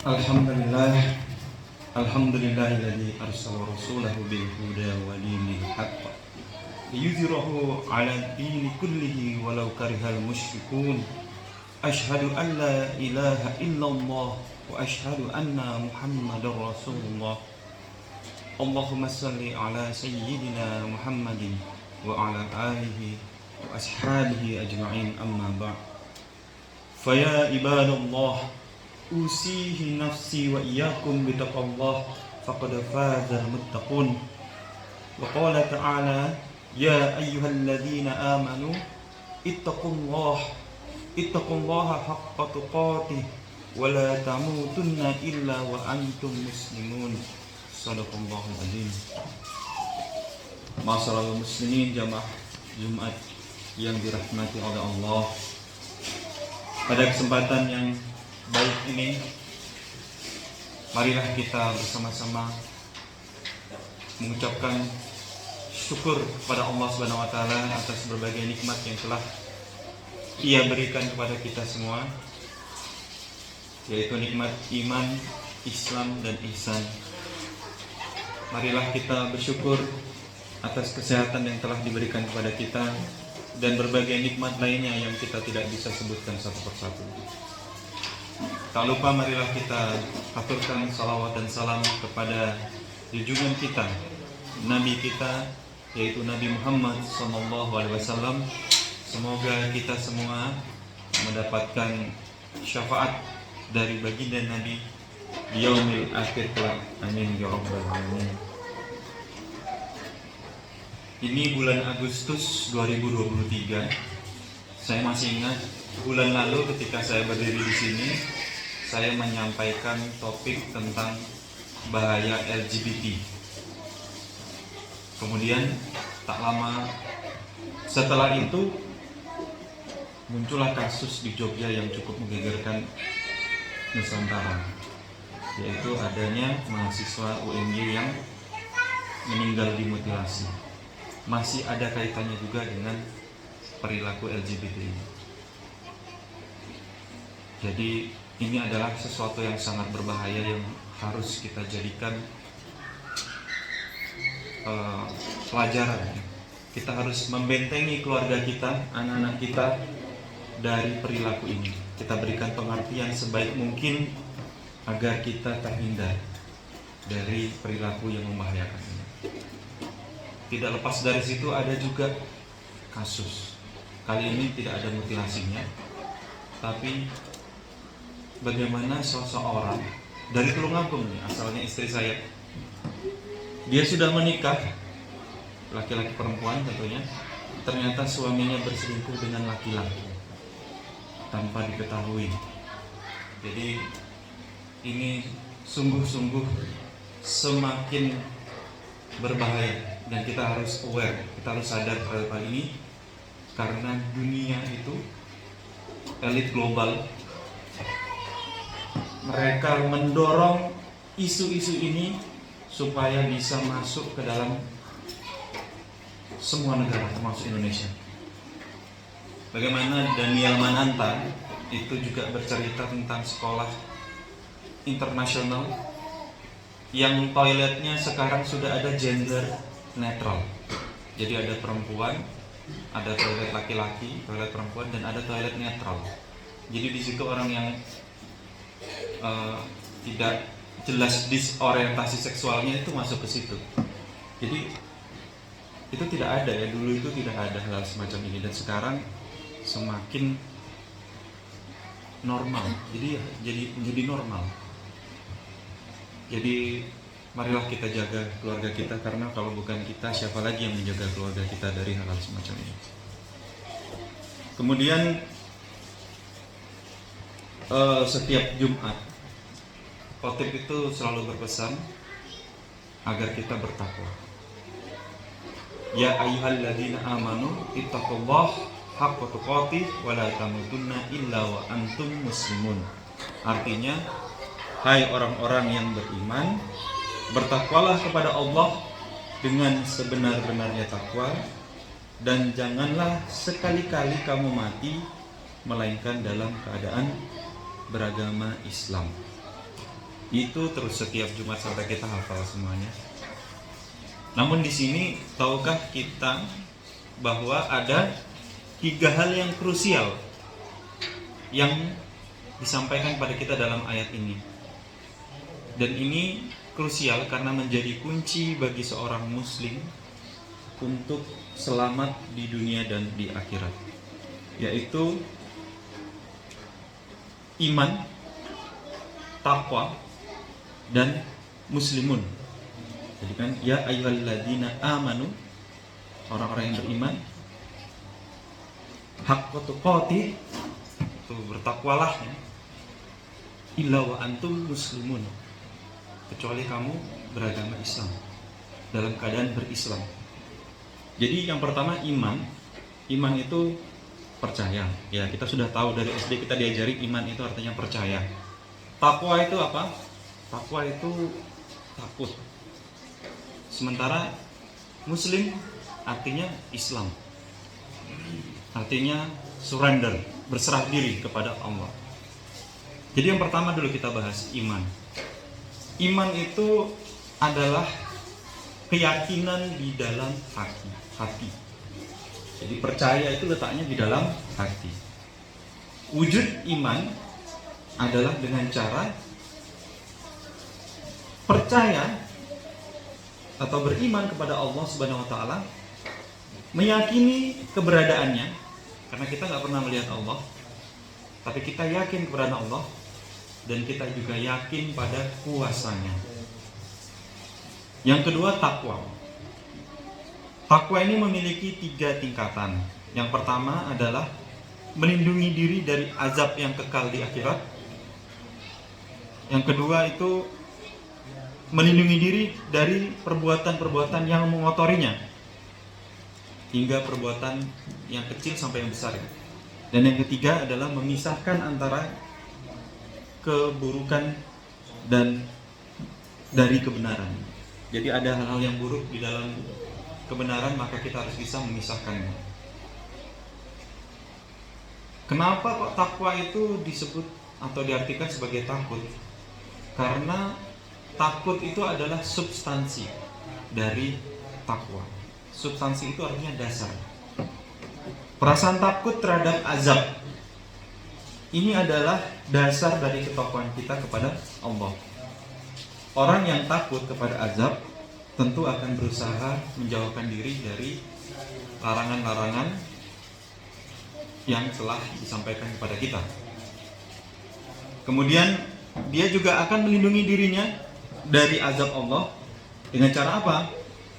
Alhamdulillah, alhamdulillahilladzi arsala rasulahu bil huda wa dinil haqq liyudhhirahu 'ala ad-dini kullihi walau karihal musyrikun. Asyhadu an la ilaha illallah wa asyhadu anna Muhammadar Rasulullah. Allahumma shalli 'ala sayyidina Muhammadin wa 'ala alihi wa ashabihi ajma'in, amma ba'd. Faya ibadallah, usihi nafsi wa iyyakum bitaqwallah faqad fazal muttaqun. Wa qala ta'ala, ya ayyuhalladzina amanu ittaqullaha haqqa tuqatih wa la tamutunna illa wa antum muslimun. Shadaqallahul azim. Ma'asyiral muslimin, jamaah Jumat yang dirahmati oleh Allah, pada kesempatan yang baik ini, marilah kita bersama-sama mengucapkan syukur kepada Allah Subhanahu wa taala atas berbagai nikmat yang telah Ia berikan kepada kita semua, yaitu nikmat iman, Islam dan ihsan. Marilah kita bersyukur atas kesehatan yang telah diberikan kepada kita dan berbagai nikmat lainnya yang kita tidak bisa sebutkan satu persatu. Tak lupa marilah kita aturkan salawat dan salam kepada junjungan kita, Nabi kita, yaitu Nabi Muhammad SAW. Semoga kita semua mendapatkan syafaat dari baginda Nabi di yaumil akhir kelak. Amin ya rabbal alamin. Ini bulan Agustus 2023. Saya masih ingat bulan lalu ketika saya berdiri di sini, saya menyampaikan topik tentang bahaya LGBT. Kemudian tak lama setelah itu muncullah kasus di Jogja yang cukup menggegerkan Nusantara, yaitu adanya mahasiswa UNY yang meninggal dimutilasi. Masih ada kaitannya juga dengan perilaku LGBT ini. Jadi ini adalah sesuatu yang sangat berbahaya yang harus kita jadikan pelajaran. Kita harus membentengi keluarga kita, anak-anak kita dari perilaku ini. Kita berikan pengertian sebaik mungkin agar kita terhindar dari perilaku yang membahayakan ini. Tidak lepas dari situ ada juga kasus. Kali ini tidak ada mutilasinya, tapi bagaimana seseorang dari Tulungagung, asalnya istri saya, dia sudah menikah, laki-laki perempuan tentunya, ternyata suaminya berselingkuh dengan laki-laki tanpa diketahui. Jadi ini sungguh-sungguh semakin berbahaya dan kita harus aware, kita harus sadar terhadap hal ini, karena dunia itu, elit global, mereka mendorong isu-isu ini supaya bisa masuk ke dalam semua negara termasuk Indonesia. Bagaimana Daniel Mananta itu juga bercerita tentang sekolah internasional yang toiletnya sekarang sudah ada gender netral. Jadi ada perempuan, ada toilet laki-laki, toilet perempuan, dan ada toilet netral. Jadi di situ orang yang tidak jelas disorientasi seksualnya itu masuk ke situ. Jadi itu tidak ada ya, dulu itu tidak ada hal semacam ini, dan sekarang semakin normal. Jadi normal. Jadi marilah kita jaga keluarga kita, karena kalau bukan kita, siapa lagi yang menjaga keluarga kita dari hal-hal semacam ini. Kemudian setiap Jumat khotib itu selalu berpesan agar kita bertakwa. Ya ayyuhalladzina amanu ittaqullaha haqqa tuqatih wa la tamutunna illa wa antum muslimun. Artinya, hai orang-orang yang beriman, bertakwalah kepada Allah dengan sebenar-benarnya takwa, dan janganlah sekali-kali kamu mati melainkan dalam keadaan beragama Islam. Itu terus setiap Jumat sampai kita hafal semuanya. Namun di sini tahukah kita bahwa ada 3 hal yang krusial yang disampaikan pada kita dalam ayat ini. Dan ini krusial karena menjadi kunci bagi seorang muslim untuk selamat di dunia dan di akhirat, yaitu iman, takwa, dan muslimun. Jadi kan ya ayyuhalladzina amanu, orang-orang yang beriman, haqqa tuqatih, itu bertakwalah ya, illa wa antum muslimun, kecuali kamu beragama Islam, dalam keadaan berislam. Jadi yang pertama iman. Iman itu percaya. Ya, kita sudah tahu dari SD kita diajari iman itu artinya percaya. Takwa itu apa? Takwa itu takut. Sementara muslim artinya Islam. Artinya surrender, berserah diri kepada Allah. Jadi yang pertama dulu kita bahas iman. Iman itu adalah keyakinan di dalam hati. Jadi percaya itu letaknya di dalam hati. Wujud iman adalah dengan cara percaya atau beriman kepada Allah Subhanahu wa taala, meyakini keberadaannya, karena kita nggak pernah melihat Allah, tapi kita yakin kepada Allah, dan kita juga yakin pada kuasanya. Yang kedua, takwa. Takwa ini memiliki 3 tingkatan. Yang pertama adalah melindungi diri dari azab yang kekal di akhirat. Yang kedua itu melindungi diri dari perbuatan-perbuatan yang mengotorinya, hingga perbuatan yang kecil sampai yang besar. Dan yang ketiga adalah memisahkan antara keburukan dan dari kebenaran. Jadi ada hal-hal yang buruk di dalam kebenaran, maka kita harus bisa memisahkannya. Kenapa kok takwa itu disebut atau diartikan sebagai takut? Karena takut itu adalah substansi dari takwa. Substansi itu artinya dasar. Perasaan takut terhadap azab, ini adalah dasar dari ketakwaan kita kepada Allah. Orang yang takut kepada azab tentu akan berusaha menjauhkan diri dari larangan-larangan yang telah disampaikan kepada kita. Kemudian dia juga akan melindungi dirinya dari azab Allah dengan cara apa?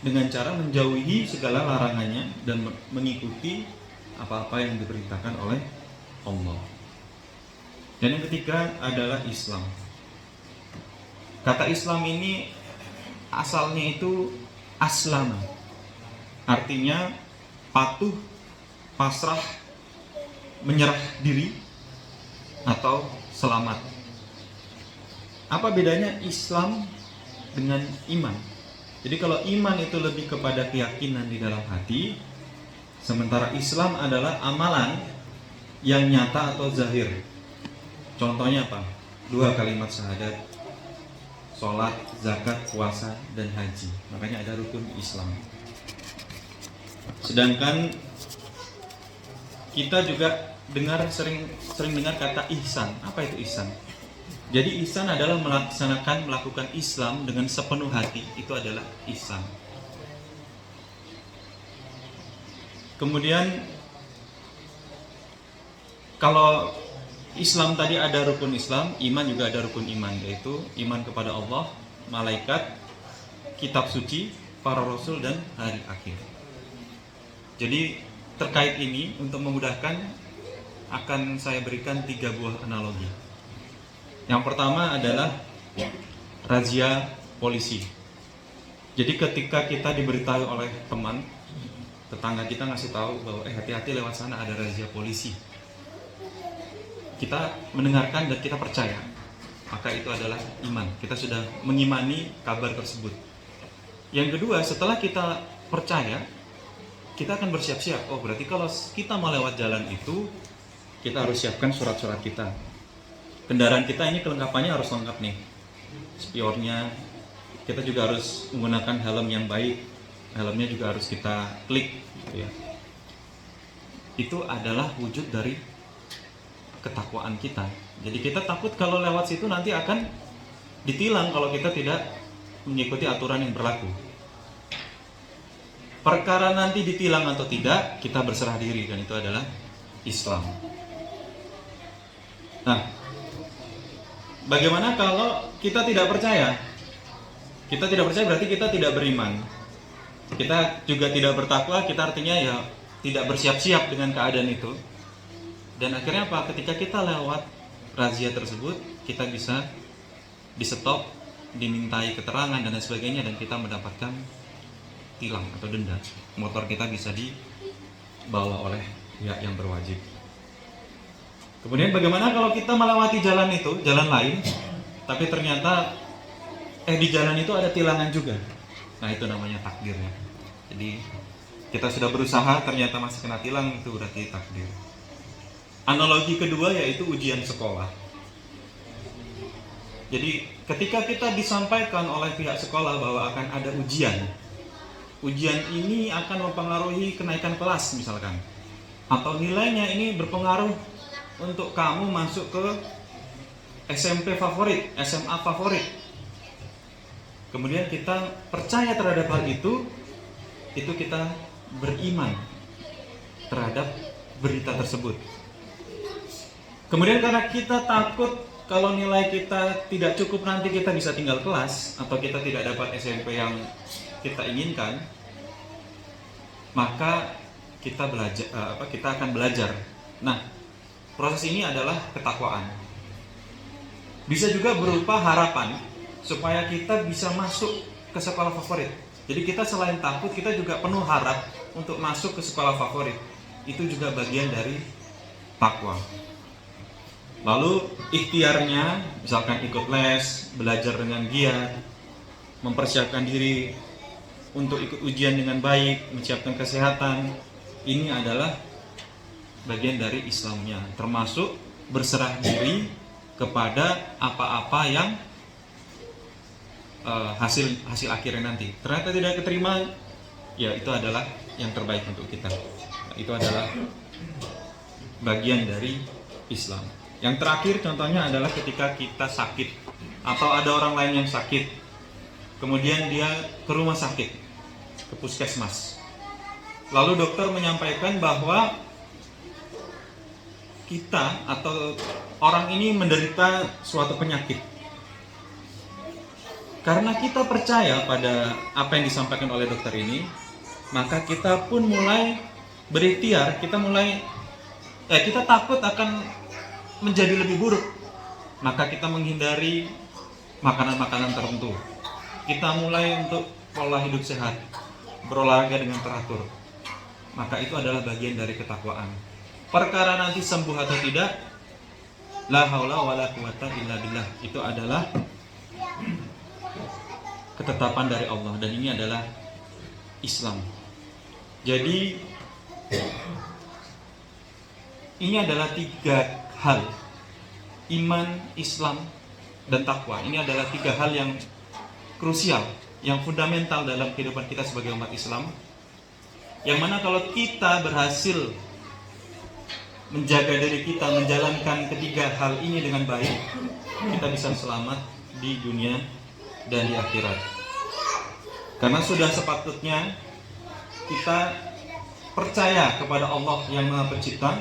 Dengan cara menjauhi segala larangannya dan mengikuti apa-apa yang diperintahkan oleh Allah. Dan yang ketiga adalah Islam. Kata Islam ini asalnya itu aslama, artinya patuh, pasrah, menyerah diri, atau selamat. Apa bedanya Islam dengan iman? Jadi kalau iman itu lebih kepada keyakinan di dalam hati, sementara Islam adalah amalan yang nyata atau zahir. Contohnya apa? 2 kalimat syahadat, sholat, zakat, puasa, dan haji. Makanya ada rukun Islam. Sedangkan kita juga sering dengar kata ihsan. Apa itu ihsan? Jadi ihsan adalah melakukan Islam dengan sepenuh hati. Itu adalah ihsan. Kemudian kalau Islam tadi ada rukun Islam, iman juga ada rukun iman, yaitu iman kepada Allah, malaikat, kitab suci, para rasul, dan hari akhir. Jadi terkait ini, untuk memudahkan, akan saya berikan 3 buah analogi. Yang pertama adalah razia polisi. Jadi ketika kita diberitahu oleh teman, tetangga kita ngasih tahu bahwa hati-hati lewat sana ada razia polisi, kita mendengarkan dan kita percaya, maka itu adalah iman. Kita sudah mengimani kabar tersebut. Yang kedua, setelah kita percaya, kita akan bersiap-siap. Oh, berarti kalau kita mau lewat jalan itu, kita harus siapkan surat-surat kita. Kendaraan kita ini kelengkapannya harus lengkap nih. spionnya. Kita juga harus menggunakan helm yang baik, helmnya juga harus kita klik gitu ya. Itu adalah wujud dari ketakwaan kita. Jadi kita takut kalau lewat situ nanti akan ditilang kalau kita tidak mengikuti aturan yang berlaku. Perkara nanti ditilang atau tidak, kita berserah diri, dan itu adalah Islam. Nah, bagaimana kalau kita tidak percaya? Kita tidak percaya berarti kita tidak beriman. Kita juga tidak bertakwa, kita artinya ya tidak bersiap-siap dengan keadaan itu. Dan akhirnya apa? Ketika kita lewat razia tersebut, kita bisa di-stop, dimintai keterangan dan lain sebagainya, dan kita mendapatkan tilang atau denda. Motor kita bisa dibawa oleh pihak yang berwajib. Kemudian bagaimana kalau kita melewati jalan itu, jalan lain, tapi ternyata di jalan itu ada tilangan juga. Nah, itu namanya takdirnya. Jadi kita sudah berusaha, ternyata masih kena tilang, itu berarti takdir. Analogi kedua yaitu ujian sekolah. Jadi ketika kita disampaikan oleh pihak sekolah bahwa akan ada ujian ini akan mempengaruhi kenaikan kelas misalkan, atau nilainya ini berpengaruh untuk kamu masuk ke SMP favorit, SMA favorit. Kemudian kita percaya terhadap hal itu kita beriman terhadap berita tersebut. Kemudian karena kita takut kalau nilai kita tidak cukup nanti kita bisa tinggal kelas, atau kita tidak dapat SMP yang kita inginkan, maka kita akan belajar. Nah, proses ini adalah ketakwaan. Bisa juga berupa harapan supaya kita bisa masuk ke sekolah favorit. Jadi kita selain takut, kita juga penuh harap untuk masuk ke sekolah favorit. Itu juga bagian dari takwa. Lalu ikhtiarnya, misalkan ikut les, belajar dengan giat, mempersiapkan diri untuk ikut ujian dengan baik, menyiapkan kesehatan. Ini adalah bagian dari Islamnya, termasuk berserah diri kepada apa-apa yang hasil akhirnya nanti. Ternyata tidak keterima, ya itu adalah yang terbaik untuk kita. Itu adalah bagian dari Islam. Yang terakhir contohnya adalah ketika kita sakit atau ada orang lain yang sakit, kemudian dia ke rumah sakit, ke puskesmas. Lalu dokter menyampaikan bahwa kita atau orang ini menderita suatu penyakit. Karena kita percaya pada apa yang disampaikan oleh dokter ini, maka kita pun mulai berikhtiar, kita takut akan menjadi lebih buruk, maka kita menghindari makanan-makanan tertentu. Kita mulai untuk pola hidup sehat, berolahraga dengan teratur. Maka itu adalah bagian dari ketakwaan. Perkara nanti sembuh atau tidak, la haula wala quwata illa billah, itu adalah ketetapan dari Allah, dan ini adalah Islam. Jadi ini adalah 3 hal: iman, Islam, dan takwa. Ini adalah 3 hal yang krusial, yang fundamental dalam kehidupan kita sebagai umat Islam, yang mana kalau kita berhasil menjaga diri kita, menjalankan 3 hal ini dengan baik, kita bisa selamat di dunia dan di akhirat. Karena sudah sepatutnya kita percaya kepada Allah yang Maha Pencipta,